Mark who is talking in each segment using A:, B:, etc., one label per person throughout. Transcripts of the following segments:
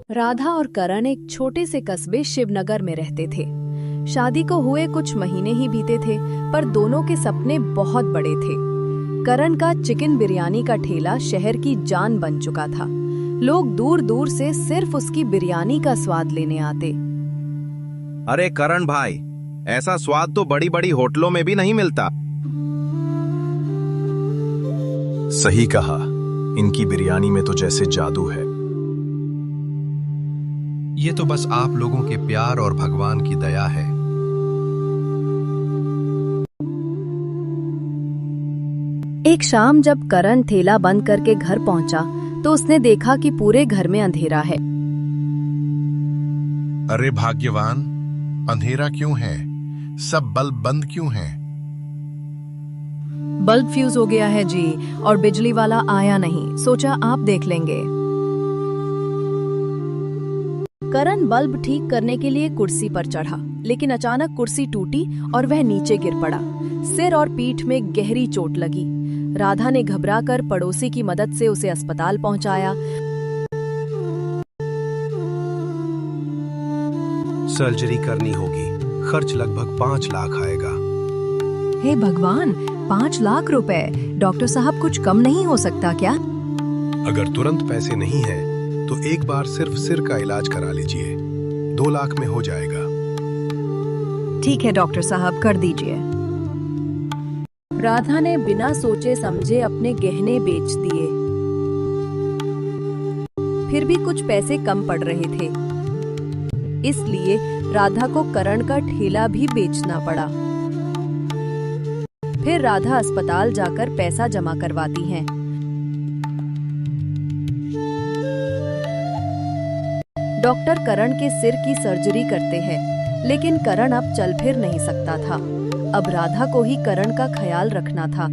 A: राधा और करण एक छोटे से कस्बे शिवनगर में रहते थे। शादी को हुए कुछ महीने ही बीते थे, पर दोनों के सपने बहुत बड़े थे। करण का चिकन बिरयानी का ठेला शहर की जान बन चुका था। लोग दूर दूर से सिर्फ उसकी बिरयानी का स्वाद लेने आते।
B: अरे करण भाई, ऐसा स्वाद तो बड़ी बड़ी होटलों में भी नहीं मिलता।
C: सही कहा, इनकी बिरयानी में तो जैसे जादू है।
D: ये तो बस आप लोगों के प्यार और भगवान की दया है।
A: एक शाम जब करण ठेला बंद करके घर पहुंचा तो उसने देखा कि पूरे घर में अंधेरा है।
D: अरे भाग्यवान, अंधेरा क्यों है? सब बल्ब बंद क्यों हैं?
A: बल्ब फ्यूज हो गया है जी, और बिजली वाला आया नहीं, सोचा आप देख लेंगे। करण बल्ब ठीक करने के लिए कुर्सी पर चढ़ा, लेकिन अचानक कुर्सी टूटी और वह नीचे गिर पड़ा। सिर और पीठ में गहरी चोट लगी। राधा ने घबराकर पड़ोसी की मदद से उसे अस्पताल पहुंचाया।
D: सर्जरी करनी होगी, खर्च लगभग 5 लाख आएगा।
A: हे भगवान, 5 लाख रुपए! डॉक्टर साहब, कुछ कम नहीं हो सकता क्या?
D: अगर तुरंत पैसे नहीं हैं, तो एक बार सिर्फ सिर का इलाज करा लीजिए, 2 लाख में हो जाएगा।
A: ठीक है डॉक्टर साहब, कर दीजिए। राधा ने बिना सोचे समझे अपने गहने बेच दिए। फिर भी कुछ पैसे कम पड़ रहे थे, इसलिए राधा को करण का ठेला भी बेचना पड़ा। फिर राधा अस्पताल जाकर पैसा जमा करवाती है। डॉक्टर करण के सिर की सर्जरी करते हैं, लेकिन करण अब चल फिर नहीं सकता था। अब राधा को ही करण का ख्याल रखना था।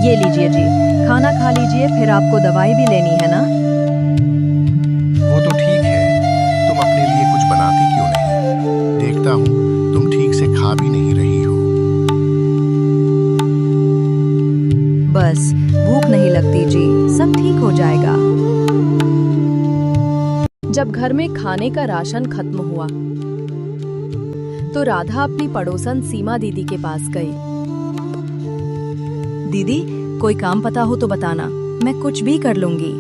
A: ये लीजिए जी, खाना खा लीजिए, फिर आपको दवाई भी लेनी है ना?
D: वो तो ठीक है, तुम अपने लिए कुछ बनाती क्यों नहीं? देखता हूँ तुम ठीक से खा भी नहीं रही हो।
A: बस भूख नहीं लगती जी, सब ठीक हो जाएगा। जब घर में खाने का राशन खत्म हुआ तो राधा अपनी पड़ोसन सीमा दीदी के पास गई। दीदी, कोई काम पता हो तो बताना, मैं कुछ भी कर लूंगी।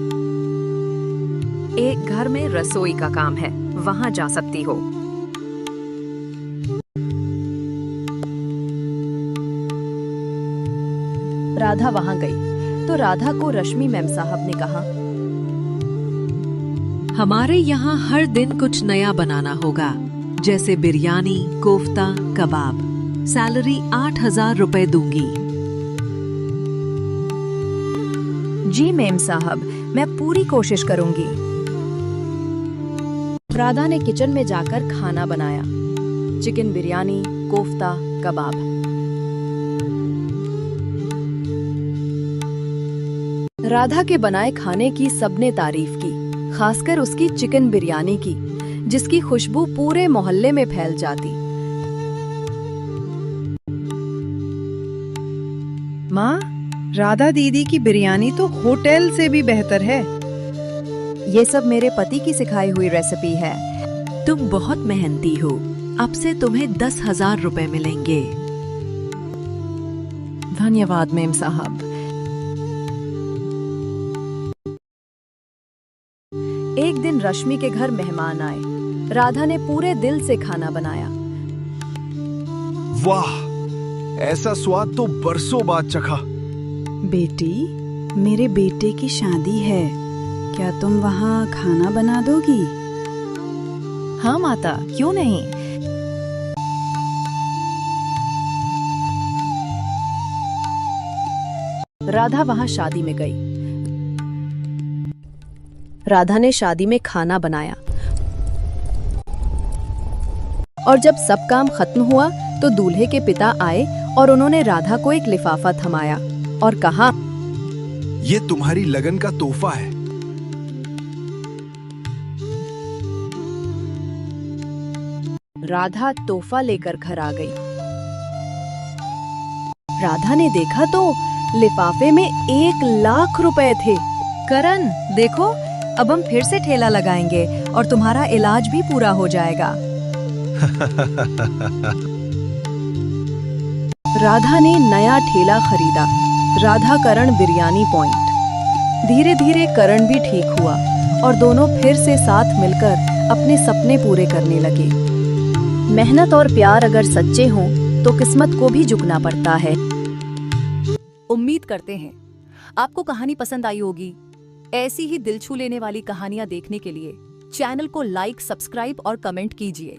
A: एक घर में रसोई का काम है, वहां जा सकती हो। राधा वहां गई तो राधा को रश्मि मैम साहब ने कहा,
E: हमारे यहाँ हर दिन कुछ नया बनाना होगा, जैसे बिरयानी, कोफ्ता, कबाब। सैलरी 8,000 रुपए दूंगी।
A: जी मैम साहब, मैं पूरी कोशिश करूंगी। राधा ने किचन में जाकर खाना बनाया, चिकन बिरयानी, कोफ्ता, कबाब। राधा के बनाए खाने की सबने तारीफ की, खासकर उसकी चिकन बिरयानी की, जिसकी खुशबू पूरे मोहल्ले में फैल जाती।
F: माँ, राधा दीदी की बिरयानी तो होटल से भी बेहतर है।
A: ये सब मेरे पति की सिखाई हुई रेसिपी है।
E: तुम बहुत मेहनती हो, अब से तुम्हें 10,000 रुपए मिलेंगे।
A: धन्यवाद मैम साहब। एक दिन रश्मि के घर मेहमान आए। राधा ने पूरे दिल से खाना बनाया।
C: वाह, ऐसा स्वाद तो बरसों बाद चखा।
F: बेटी, मेरे बेटे की शादी है, क्या तुम वहाँ खाना बना दोगी?
A: हाँ माता, क्यों नहीं। राधा वहां शादी में गई। राधा ने शादी में खाना बनाया और जब सब काम खत्म हुआ तो दूल्हे के पिता आए और उन्होंने राधा को एक लिफाफा थमाया और कहा,
C: ये तुम्हारी लगन का तोहफा है।
A: राधा तोहफा लेकर घर आ गई। राधा ने देखा तो लिफाफे में 1 लाख रुपए थे।
G: करण देखो, अब हम फिर से ठेला लगाएंगे और तुम्हारा इलाज भी पूरा हो जाएगा।
A: राधा ने नया ठेला खरीदा, राधा करण बिरयानी पॉइंट। धीरे धीरे करण भी ठीक हुआ और दोनों फिर से साथ मिलकर अपने सपने पूरे करने लगे। मेहनत और प्यार अगर सच्चे हों तो किस्मत को भी झुकना पड़ता है।
H: उम्मीद करते हैं आपको कहानी पसंद आई होगी। ऐसी ही दिल छू लेने वाली कहानियां देखने के लिए चैनल को लाइक, सब्सक्राइब और कमेंट कीजिए।